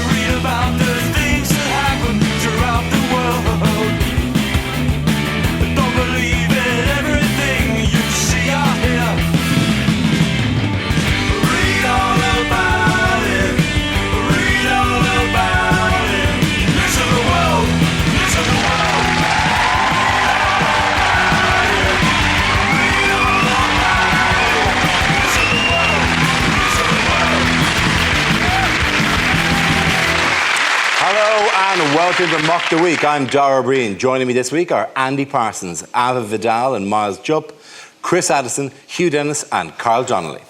Read about the things that happen throughout the world. Don't believe in everything you see or hear. Read all about it. Read all about it. Listen to the world. Listen to the world. Read all about it. Listen to the world. Listen to the world. Hello and welcome to Mock the Week. I'm Dara Breen. Joining me this week are Andy Parsons, Ava Vidal and Miles Jupp, Chris Addison, Hugh Dennis and Carl Donnelly.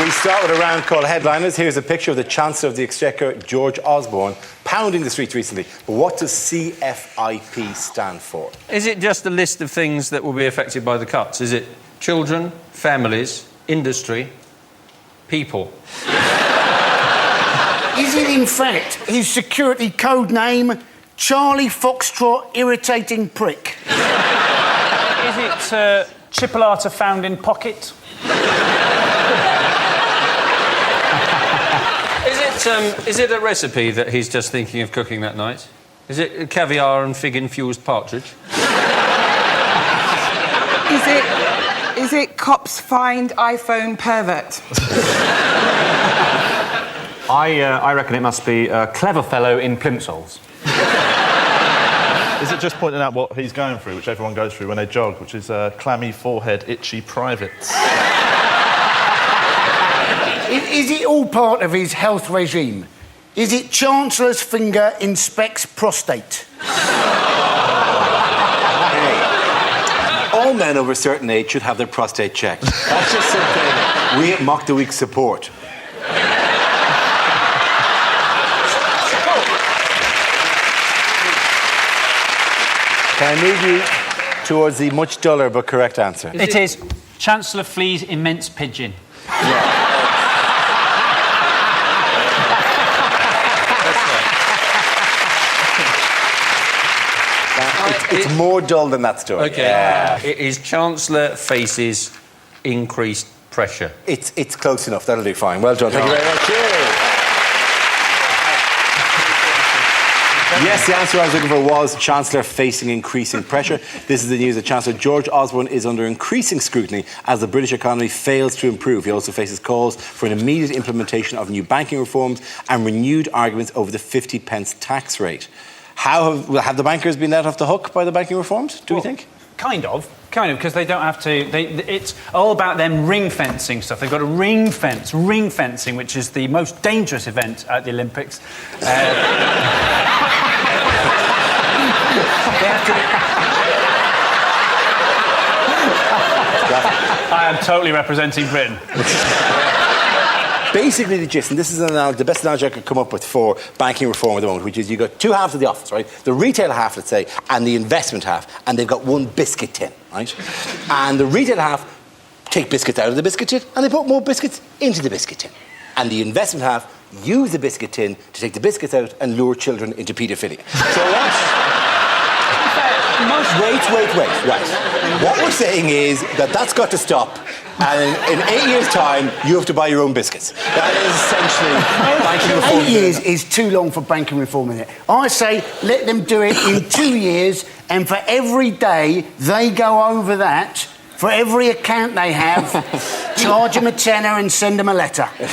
We start with a round called Headliners. Here's a picture of the Chancellor of the Exchequer, George Osborne, pounding the streets recently. But what does CFIP stand for? Is it just a list of things that will be affected by the cuts? Is it children, families, industry, people? Is it in fact his security code name, Charlie Foxtrot Irritating Prick? Is it chipolata found in pocket? Is it a recipe that he's just thinking of cooking that night? Is it caviar and fig-infused partridge? Is it cops find iPhone pervert? I reckon it must be a clever fellow in plimsolls. Is it just pointing out what he's going through, which everyone goes through when they jog, which is clammy forehead, itchy privates? Is it all part of his health regime? Is it Chancellor's finger inspects prostate? Hey, all men over a certain age should have their prostate checked. That's just something we at Mock the Week support. Can I move you towards the much duller but correct answer? It is Chancellor Flea's immense pigeon. It's more dull than that story. Okay. Yeah. It is Chancellor faces increased pressure. It's close enough. That'll do fine. Well done. Thank you very much. Cheers. Yes, the answer I was looking for was Chancellor facing increasing pressure. This is the news that Chancellor George Osborne is under increasing scrutiny as the British economy fails to improve. He also faces calls for an immediate implementation of new banking reforms and renewed arguments over the 50p tax rate. Have the bankers been let off the hook by the banking reforms, do we think? Kind of, because they don't have to... it's all about them ring-fencing stuff. They've got a ring-fencing, which is the most dangerous event at the Olympics. I am totally representing Britain. Basically, the gist, and this is the best analogy I could come up with for banking reform at the moment, which is you've got two halves of the office, right? The retail half, let's say, and the investment half, and they've got one biscuit tin, right? And the retail half take biscuits out of the biscuit tin, and they put more biscuits into the biscuit tin. And the investment half use the biscuit tin to take the biscuits out and lure children into paedophilia. So what? Wait. Right. What we're saying is that that's got to stop. And in 8 years' time, you have to buy your own biscuits. That is essentially banking reform. 8 years is too long for banking reform, isn't it? I say let them do it in 2 years, and for every day they go over that, for every account they have, charge them a tenner and send them a letter. The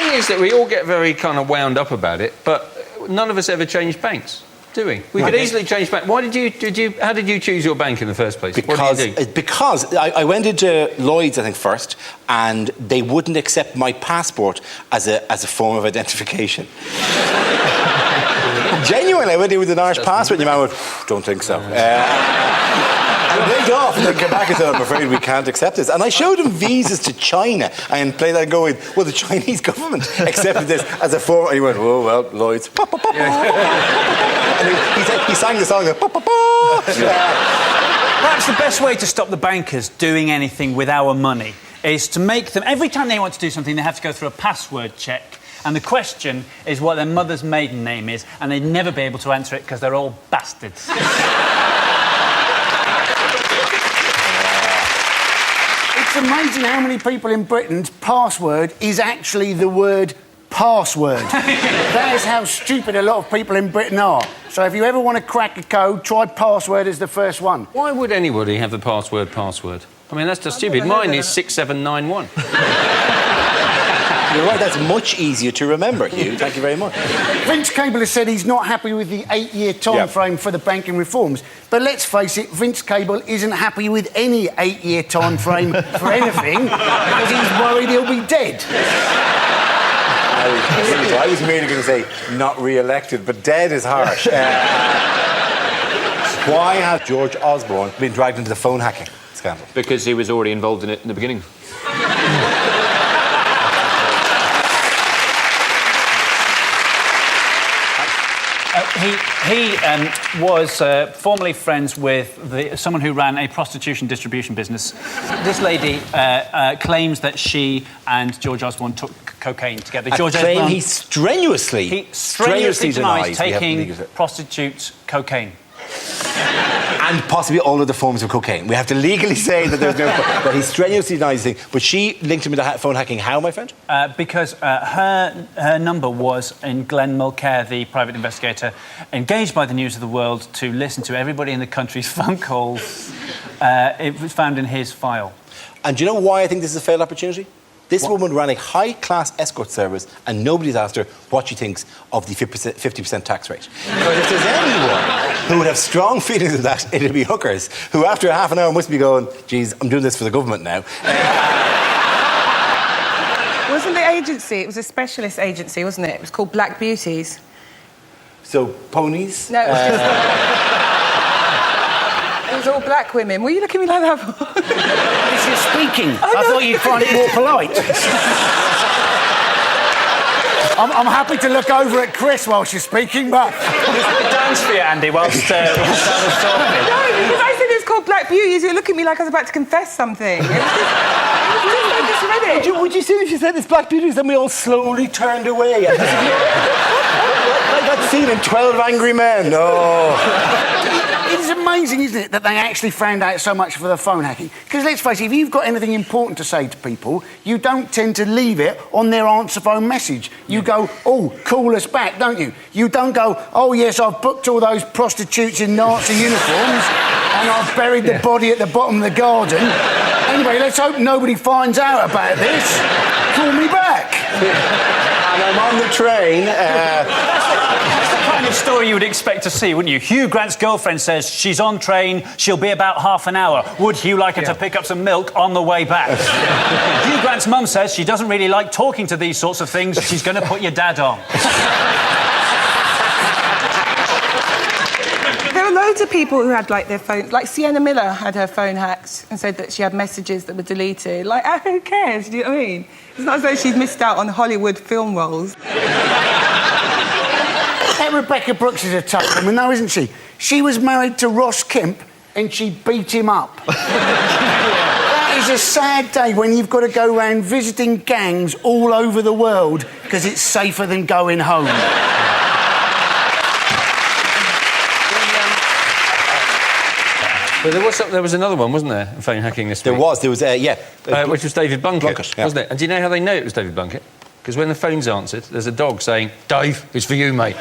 thing is that we all get very kind of wound up about it, but none of us ever change banks. Do we? We could easily change bank. Why did you? How did you choose your bank in the first place? Because I went into Lloyd's, I think, first, and they wouldn't accept my passport as a form of identification. Genuinely, I went in with an Irish passport, and your man went, don't think so. And went off and then came back and said, I'm afraid we can't accept this. And I showed him visas to China and played that going, well, the Chinese government accepted this as a form. And he went, oh, well, Lloyd's. And he sang the song. Perhaps the best way to stop the bankers doing anything with our money is to make them... Every time they want to do something, they have to go through a password check. And the question is what their mother's maiden name is, and they'd never be able to answer it because they're all bastards. It's amazing how many people in Britain's password is actually the word password. That is how stupid a lot of people in Britain are. So if you ever want to crack a code, try password as the first one. Why would anybody have the password? I mean, that's just stupid. Mine is 6791. You're right, that's much easier to remember, Hugh. Thank you very much. Vince Cable has said he's not happy with the 8-year time frame for the banking reforms. But let's face it, Vince Cable isn't happy with any 8-year time frame for anything because he's worried he'll be dead. I was merely going to say not re-elected, but dead is harsh. Why has George Osborne been dragged into the phone hacking scandal? Because he was already involved in it in the beginning. He was formerly friends with someone who ran a prostitution distribution business. This lady claims that she and George Osborne took cocaine together. George Osborne, he strenuously denies taking prostitutes' cocaine. And possibly all other forms of cocaine. We have to legally say that there's no... that he strenuously denies the thing. But she linked him to phone hacking. How, my friend? Because her number was in Glenn Mulcair, the private investigator, engaged by the News of the World to listen to everybody in the country's phone calls. It was found in his file. And do you know why I think this is a failed opportunity? This woman ran a high-class escort service and nobody's asked her what she thinks of the 50% tax rate. But if there's anyone who would have strong feelings of that, it'd be hookers, who after half an hour must be going, geez, I'm doing this for the government now. Wasn't the agency, it was a specialist agency, wasn't it? It was called Black Beauties. So, ponies? No, it was just... It was all black women. What are you looking at me like that for? Because you're speaking. I thought you'd find it more polite. I'm happy to look over at Chris while she's speaking, but... Dance for you, Andy, whilst I was talking. No, because I said it's called Black Beauties. You look at me like I was about to confess something. I just read it. Would you see if she said it's Black Beauties, then we all slowly turned away? Like that scene in 12 Angry Men. Oh. It's amazing, isn't it, that they actually found out so much for the phone hacking? Because let's face it, if you've got anything important to say to people, you don't tend to leave it on their answer phone message. You go, oh, call us back, don't you? You don't go, oh, yes, I've booked all those prostitutes in Nazi uniforms and I've buried the body at the bottom of the garden. Anyway, let's hope nobody finds out about this. Call me back. And I'm on the train. That's the kind of story you would expect to see, wouldn't you? Hugh Grant's girlfriend says she's on train, she'll be about half an hour. Would Hugh like her to pick up some milk on the way back? Hugh Grant's mum says she doesn't really like talking to these sorts of things. She's going to put your dad on. There were loads of people who had, like, their phone... Like, Sienna Miller had her phone hacked and said that she had messages that were deleted. Like, who cares? Do you know what I mean? It's not as though she'd missed out on Hollywood film roles. That Rebecca Brooks is a tough woman, though, isn't she? She was married to Ross Kemp and she beat him up. That is a sad day when you've got to go around visiting gangs all over the world because it's safer than going home. But there was another one, wasn't there, phone hacking this week? There was, yeah. Which was David Blunkett, yeah. wasn't it? And do you know how they know it was David Blunkett? Because when the phone's answered, there's a dog saying, Dave, it's for you, mate.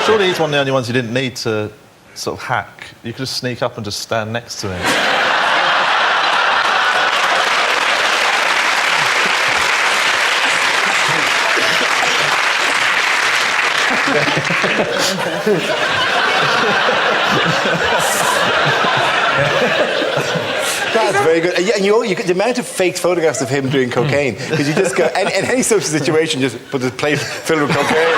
Surely he's one of the only ones you didn't need to sort of hack. You could just sneak up and just stand next to him. That's very good. And the amount of fake photographs of him doing cocaine, because you just go, in any social situation, just put a plate filled with cocaine.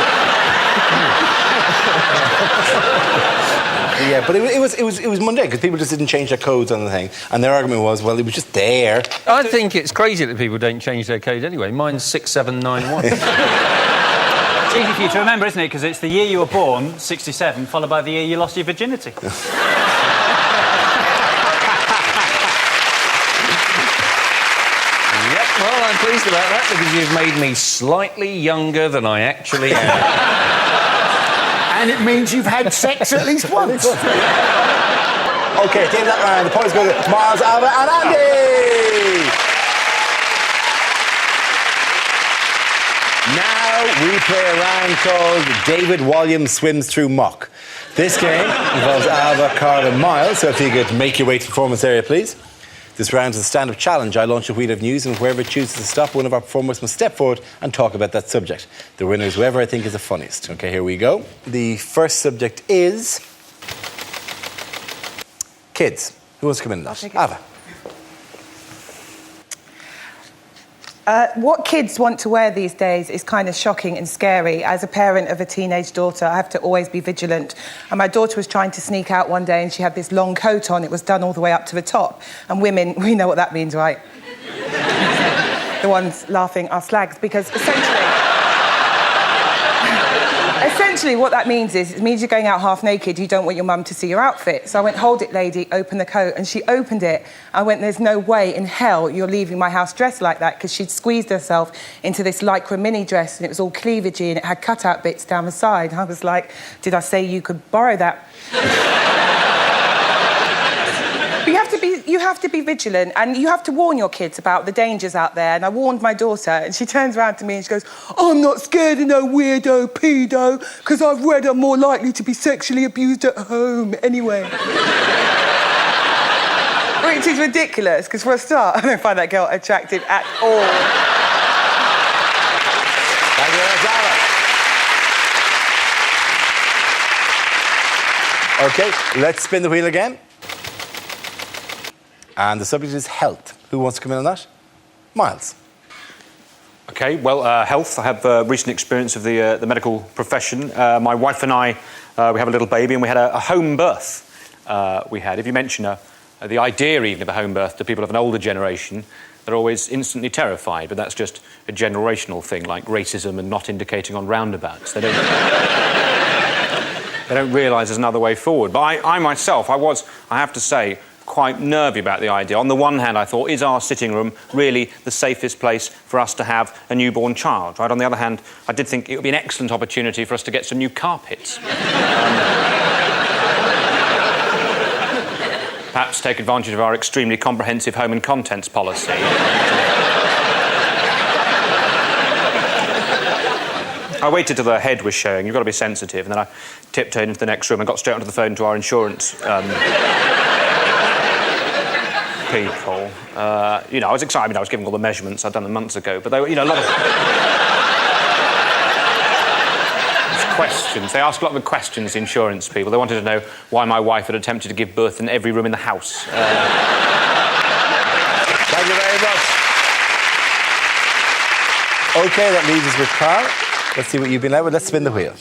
Yeah, but it was mundane because people just didn't change their codes on the thing, and their argument was, well, it was just there. I think it's crazy that people don't change their code anyway. Mine's 6791. It's easy for you to remember, isn't it? Because it's the year you were born, 67, followed by the year you lost your virginity. Yep, well, I'm pleased pleased about that because you've made me slightly younger than I actually am. And it means you've had sex at least once. OK, take that round. The points go to Miles, Alva and Andy! Now we play a round called David Walliams Swims Through Muck. This game involves Alva, Carl and Miles, so if you could make your way to the performance area, please. This round is a stand-up challenge. I launch a wheel of news and whoever chooses to stop, one of our performers must step forward and talk about that subject. The winner is whoever I think is the funniest. OK, here we go. The first subject is... kids. Who wants to come in on that? Alva. What kids want to wear these days is kind of shocking and scary. As a parent of a teenage daughter, I have to always be vigilant. And my daughter was trying to sneak out one day and she had this long coat on. It was done all the way up to the top. And women, we know what that means, right? The ones laughing are slags, because essentially what that means is, it means you're going out half naked, you don't want your mum to see your outfit. So I went, hold it, lady, open the coat. And she opened it. I went, there's no way in hell you're leaving my house dressed like that, because she'd squeezed herself into this lycra mini dress and it was all cleavagey and it had cut-out bits down the side. I was like, did I say you could borrow that? But you have to be vigilant and you have to warn your kids about the dangers out there. And I warned my daughter and she turns around to me and she goes, I'm not scared of no weirdo pedo, because I've read I'm more likely to be sexually abused at home anyway. Which is ridiculous, because for a start, I don't find that girl attractive at all. Thank you, Alva. OK, let's spin the wheel again. And the subject is health. Who wants to come in on that? Miles. OK, well, health. I have recent experience of the medical profession. My wife and I, we have a little baby and we had a home birth. If you mention the idea even of a home birth to people of an older generation, they're always instantly terrified, but that's just a generational thing, like racism and not indicating on roundabouts. They don't realise there's another way forward. But I myself, I have to say, quite nervy about the idea. On the one hand, I thought, is our sitting room really the safest place for us to have a newborn child? Right? On the other hand, I did think it would be an excellent opportunity for us to get some new carpets. Perhaps take advantage of our extremely comprehensive home and contents policy. I waited till the head was showing. You've got to be sensitive. And then I tiptoed into the next room and got straight onto the phone to our insurance people. I was excited. I was giving all the measurements I'd done them months ago, but they were, a lot of questions. They asked a lot of questions, the insurance people. They wanted to know why my wife had attempted to give birth in every room in the house. Thank you very much. OK, that leaves us with Carl. Let's see what you've been out with. Let's spin the wheel.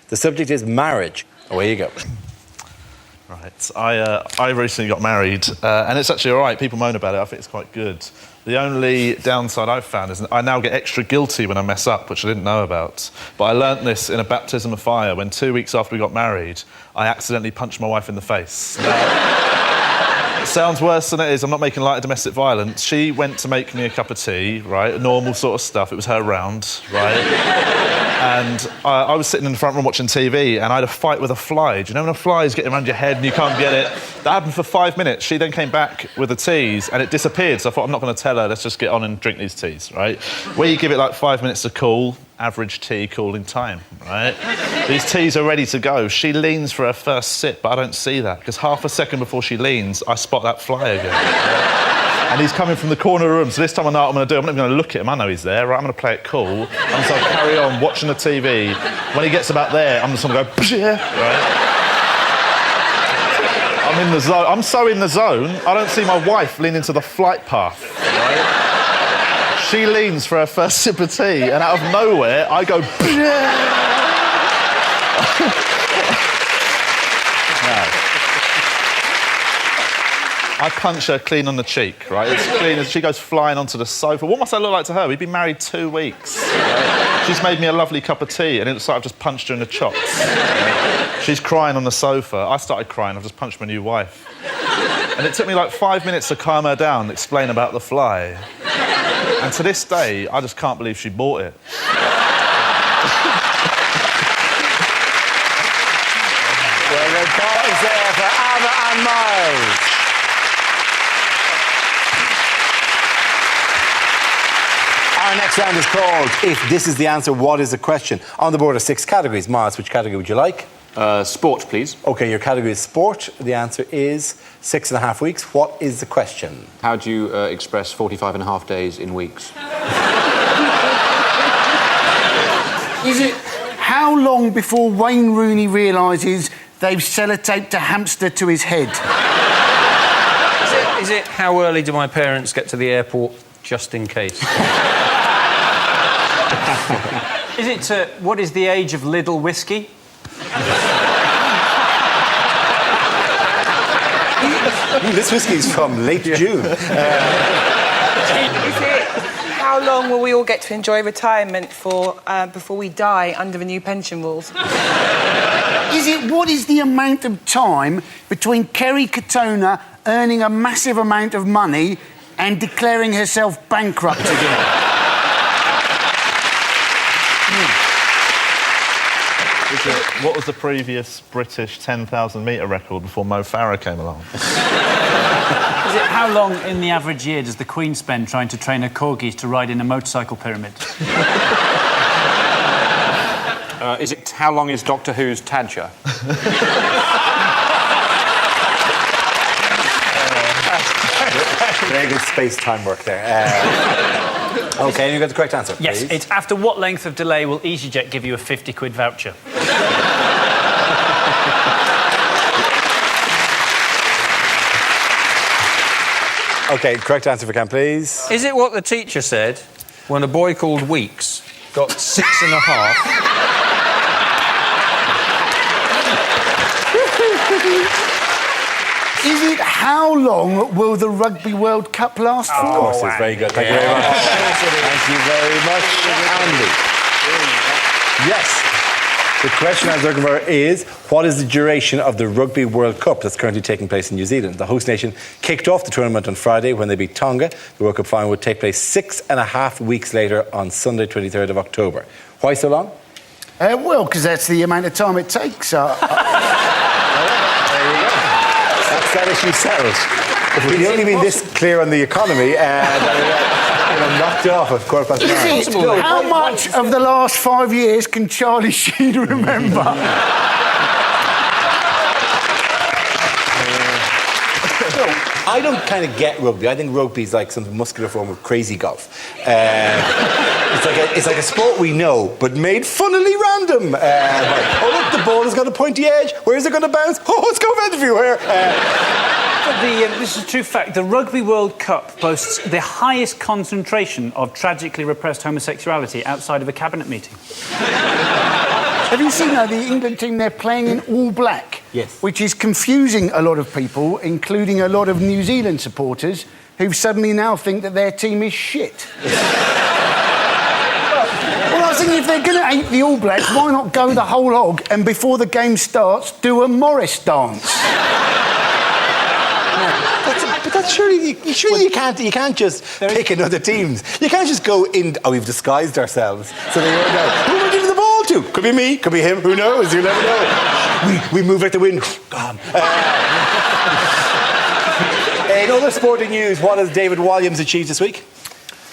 The subject is marriage. Away you go. Right, I recently got married, and it's actually all right. People moan about it. I think it's quite good. The only downside I've found is I now get extra guilty when I mess up, which I didn't know about. But I learnt this in a baptism of fire when 2 weeks after we got married, I accidentally punched my wife in the face. It sounds worse than it is. I'm not making light of domestic violence. She went to make me a cup of tea, right? Normal sort of stuff. It was her round, right? And I was sitting in the front room watching TV and I had a fight with a fly. Do you know when a fly is getting around your head and you can't get it? That happened for 5 minutes. She then came back with the teas and it disappeared. So I thought, I'm not going to tell her. Let's just get on and drink these teas, right? Where you give it like 5 minutes to cool, average tea cooling time, right? These teas are ready to go. She leans for her first sip, but I don't see that because half a second before she leans, I spot that fly again. Right? And he's coming from the corner of the room, so this time I know what I'm going to do. I'm not even going to look at him, I know he's there, right? I'm going to play it cool. And so I carry on watching the TV. When he gets about there, I'm just going to go, right? I'm in the zone. I'm so in the zone, I don't see my wife lean into the flight path, right? She leans for her first sip of tea, and out of nowhere, I go, I punch her clean on the cheek, right? It's clean as she goes flying onto the sofa. What must I look like to her? We've been married 2 weeks. Right? She's made me a lovely cup of tea, and it looks like I've just punched her in the chops. Right? She's crying on the sofa. I started crying. I've just punched my new wife. And it took me like 5 minutes to calm her down and explain about the fly. And to this day, I just can't believe she bought it. Well, the points there for Anna and Miles. Our next round is called If This Is the Answer, What Is the Question? On the board are 6 categories. Miles, which category would you like? Sport, please. OK, your category is sport. The answer is 6.5 weeks. What is the question? How do you express 45.5 days in weeks? Is it how long before Wayne Rooney realises they've sellotaped a hamster to his head? Is it how early do my parents get to the airport just in case? Is it what is the age of Lidl whiskey? This whiskey's from late June. Is it how long will we all get to enjoy retirement for before we die under the new pension rules? Is it what is the amount of time between Kerry Katona earning a massive amount of money and declaring herself bankrupt again? What was the previous British 10,000 metre record before Mo Farah came along? Is it how long in the average year does the Queen spend trying to train her corgis to ride in a motorcycle pyramid? Is it how long is Doctor Who's Tadger? Very good space-time work there. OK, and you got the correct answer, Yes, please. it's after what length of delay will EasyJet give you a 50 quid voucher? OK, correct answer for Cam, please. Is it what the teacher said when a boy called Weeks got 6.5? Is it how long will the Rugby World Cup last for? Of course, it's very good. Thank you very much. Thank you very much, Andy. Yes. The question I was looking for is, what is the duration of the Rugby World Cup that's currently taking place in New Zealand? The host nation kicked off the tournament on Friday when they beat Tonga. The World Cup final would take place 6.5 weeks later on Sunday, 23rd of October. Why so long? Well, because that's the amount of time it takes. There you go. That's that issue settled. If we'd only been this clear on the economy, knocked it off at 9:15. How much of the last 5 years can Charlie Sheen remember? I don't kind of get rugby. I think rugby is like some muscular form of crazy golf. It's like a sport we know, but made funnily random. Look, the ball has got a pointy edge. Where's it going to bounce? Oh, it's going everywhere. This is a true fact. The Rugby World Cup boasts the highest concentration of tragically repressed homosexuality outside of a cabinet meeting. Have you seen the England team? They're playing in all black. Yes. Which is confusing a lot of people, including a lot of New Zealand supporters who suddenly now think that their team is shit. Well, I was thinking if they're going to hate the All Blacks, why not go the whole hog and before the game starts, do a Morris dance? But that's surely you can't just pick another teams. You can't just go in. Oh, we've disguised ourselves, so they don't know who we're giving the ball to. Could be me, could be him. Who knows? You never know. We move like the wind. Gone. In other sporting news, what has David Walliams achieved this week?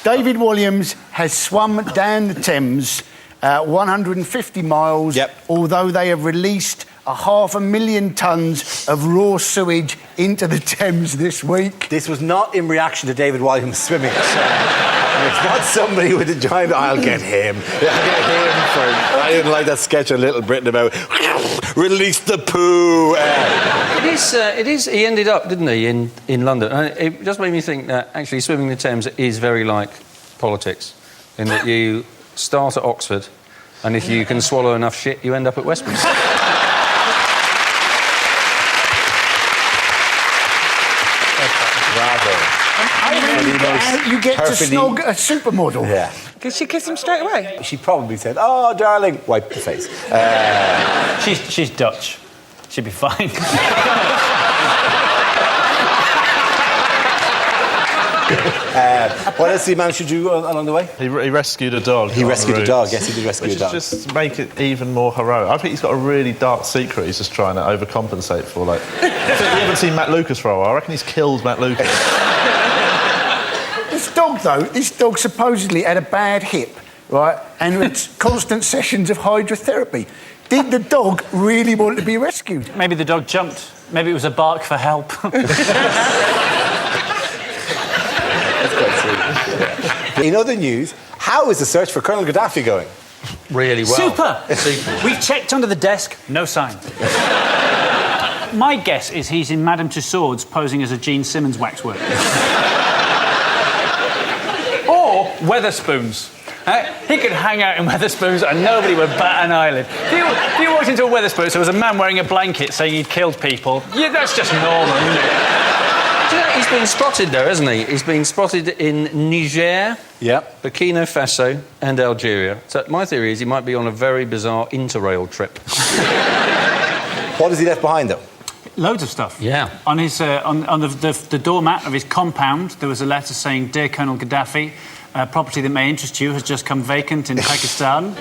David Walliams has swum down the Thames 150 miles, although they have released 500,000 tonnes of raw sewage into the Thames this week. This was not in reaction to David Walliams swimming. It's not somebody with a giant... I'll get him. I didn't like that sketch on Little Britain about release the poo. It is. He ended up, didn't he, in London? And it just made me think that actually swimming the Thames is very like politics, in that you start at Oxford, and if you can swallow enough shit, you end up at Westminster. You get to snog a supermodel. Yeah. Did she kiss him straight away? She probably said, "Oh, darling," wipe the face. She's Dutch. She'd be fine. What else did he manage to do along the way? He rescued a dog. He on rescued the a dog, route, yes, he did rescue which a dog. is just make it even more heroic. I think he's got a really dark secret he's just trying to overcompensate for. Like, I think you haven't seen Matt Lucas for a while. I reckon he's killed Matt Lucas. This dog supposedly had a bad hip, right? And had constant sessions of hydrotherapy. Did the dog really want to be rescued? Maybe the dog jumped. Maybe it was a bark for help. In other news, how is the search for Colonel Gaddafi going? Really well. Super! We've checked under the desk, no sign. My guess is he's in Madame Tussauds posing as a Gene Simmons waxwork. Or Weatherspoons. He could hang out in Weatherspoons and nobody would bat an eyelid. If you walked into a Weatherspoons, there was a man wearing a blanket saying he'd killed people. Yeah, that's just normal, isn't it? Do you know, he's been spotted there, hasn't he? He's been spotted in Niger, Burkina Faso and Algeria. So my theory is he might be on a very bizarre interrail trip. What has he left behind, though? Loads of stuff. Yeah. On his on the doormat of his compound, there was a letter saying, "Dear Colonel Gaddafi, a property that may interest you has just come vacant in Pakistan."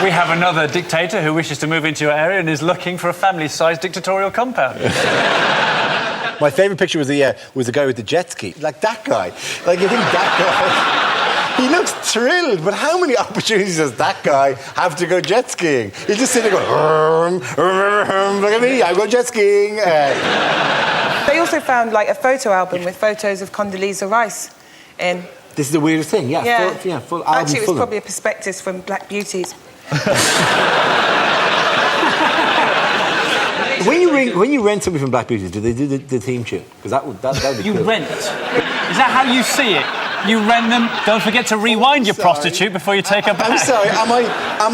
We have another dictator who wishes to move into your area and is looking for a family-sized dictatorial compound. My favourite picture was the guy with the jet ski. Like that guy. Like, you think that guy... He looks thrilled, but how many opportunities does that guy have to go jet skiing? He's just sitting there going, look at me, I go jet skiing. They also found like a photo album with photos of Condoleezza Rice in. This is the weirdest thing, yeah. Full album. Actually, it was full probably a prospectus from Black Beauties. When you rent somebody from Black Beauties, do they do the theme tune? Because that would be You cool. rent. Is that how you see it? You rent them. Don't forget to rewind your prostitute before you take her back. I'm sorry, am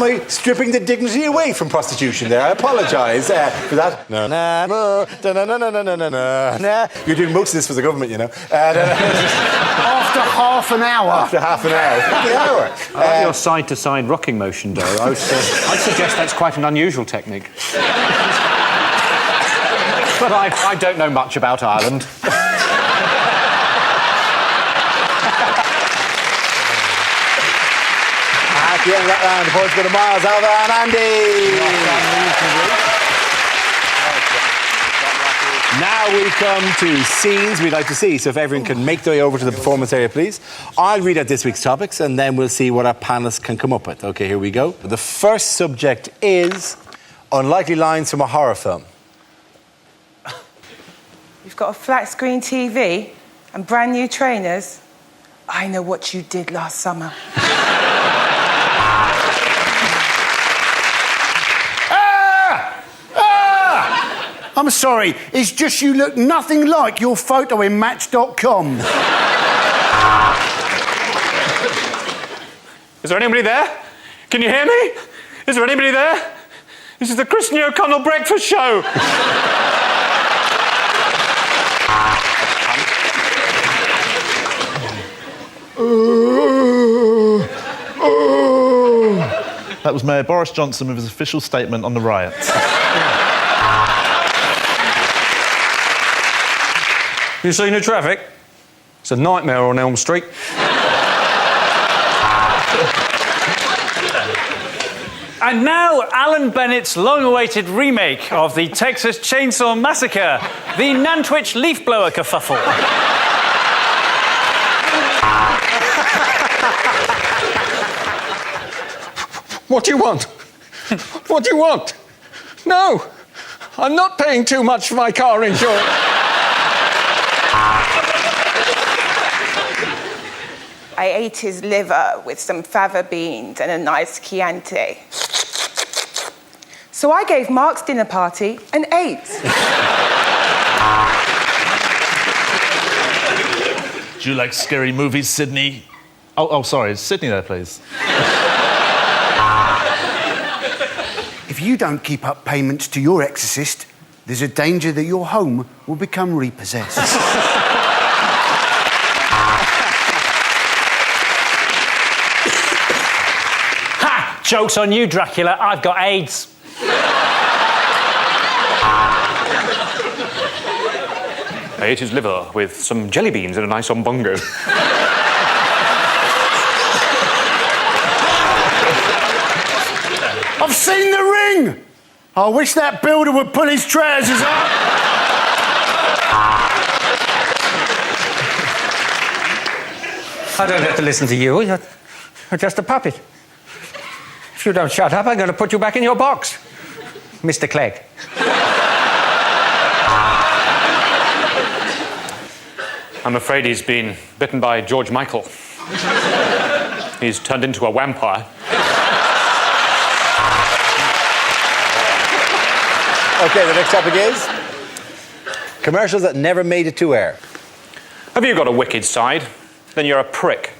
I stripping the dignity away from prostitution there? I apologise for that. No. You're doing most of this for the government, you know. After half an hour. After half an hour. Half an hour. I like your side-to-side rocking motion, Doe. I'd suggest that's quite an unusual technique. But I don't know much about Ireland. At the end of that round, the points go to Miles, Alva and Andy. Now we come to scenes we'd like to see. So if everyone can make their way over to the performance area, please. I'll read out this week's topics and then we'll see what our panellists can come up with. OK, here we go. The first subject is unlikely lines from a horror film. You've got a flat screen TV and brand new trainers. I know what you did last summer. I'm sorry, it's just you look nothing like your photo in Match.com. Is there anybody there? Can you hear me? Is there anybody there? This is the Christian O'Connell Breakfast Show. That was Mayor Boris Johnson with his official statement on the riots. You seen the traffic? It's a nightmare on Elm Street. And now, Alan Bennett's long-awaited remake of the Texas Chainsaw Massacre, the Nantwich Leaf Blower kerfuffle. What do you want? What do you want? No, I'm not paying too much for my car insurance. I ate his liver with some fava beans and a nice Chianti. So I gave Mark's dinner party an 8. Do you like scary movies, Sydney? Oh, sorry, is Sydney there, please? If you don't keep up payments to your exorcist, there's a danger that your home will become repossessed. Ha! Joke's on you, Dracula. I've got AIDS. I ate his liver with some jelly beans and a nice ombongo. I've seen the ring! I wish that builder would pull his trousers up. I don't have to listen to you. You're just a puppet. If you don't shut up, I'm going to put you back in your box, Mr. Clegg. I'm afraid he's been bitten by George Michael. He's turned into a vampire. Okay, the next topic is commercials that never made it to air. Have you got a wicked side? Then you're a prick.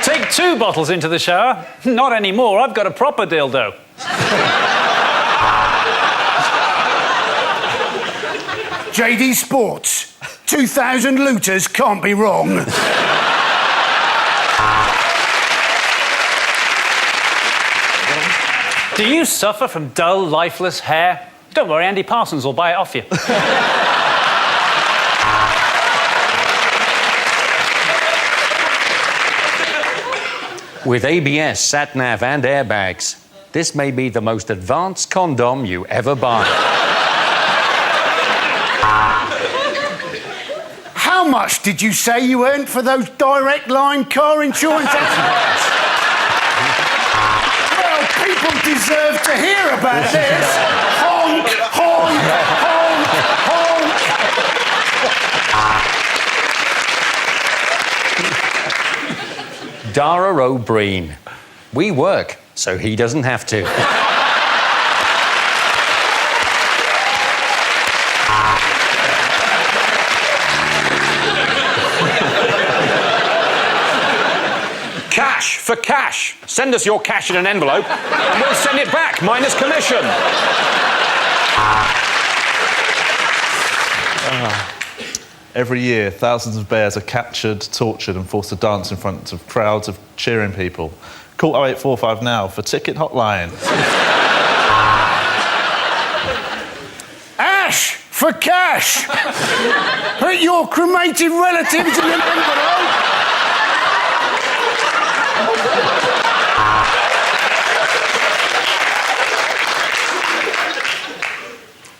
Take 2 bottles into the shower. Not anymore. I've got a proper dildo. JD Sports. 2,000 looters can't be wrong. Do you suffer from dull, lifeless hair? Don't worry, Andy Parsons will buy it off you. With ABS, sat-nav and airbags, this may be the most advanced condom you ever buy. How much did you say you earned for those Direct Line car insurance accidents? Well, people deserve to hear about this. Honk, honk, honk, honk. Dara O'Brien. We work, so he doesn't have to. Cash for cash. Send us your cash in an envelope and we'll send it back, minus commission. Every year, thousands of bears are captured, tortured and forced to dance in front of crowds of cheering people. Call 0845 now for ticket hotline. Ash for cash. Put your cremated relatives in an envelope.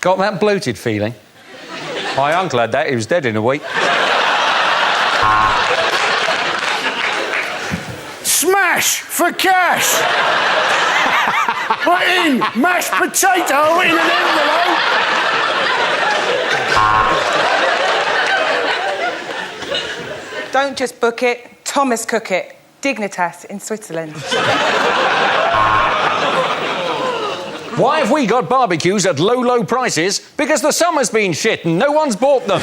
Got that bloated feeling? My uncle had that. He was dead in a week. Smash for cash. Put in mashed potato in an envelope. Don't just book it, Thomas cook it. Dignitas in Switzerland. Why have we got barbecues at low, low prices? Because the summer's been shit and no one's bought them.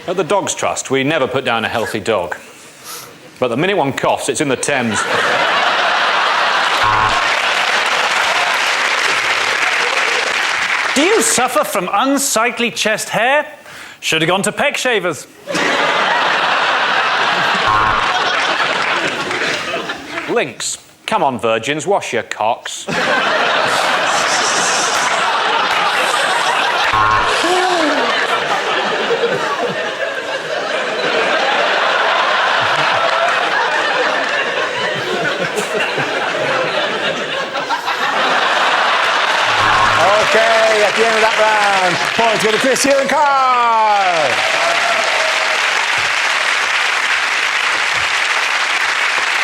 At the Dogs Trust, we never put down a healthy dog. But the minute one coughs, it's in the Thames. Do you suffer from unsightly chest hair? Should have gone to Peck Shavers. Lynx. Come on, virgins, wash your cocks. Okay, at the end of that round, points go to Chris, Hugh and Carl.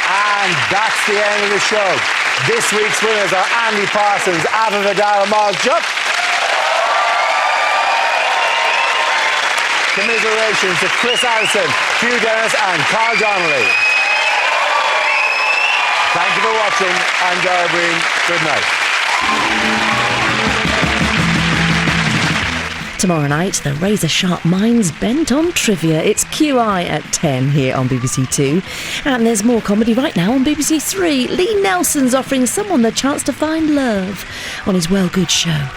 And that's the end of the show. This week's winners are Andy Parsons, Ava Vidal, Miles Jupp. Commiserations to Chris Addison, Hugh Dennis and Carl Donnelly. Thank you for watching. I'm Dara Breen. Good night. Tomorrow night, the razor-sharp minds bent on trivia. It's QI at 10 here on BBC Two. And there's more comedy right now on BBC Three. Lee Nelson's offering someone the chance to find love on his Well Good show.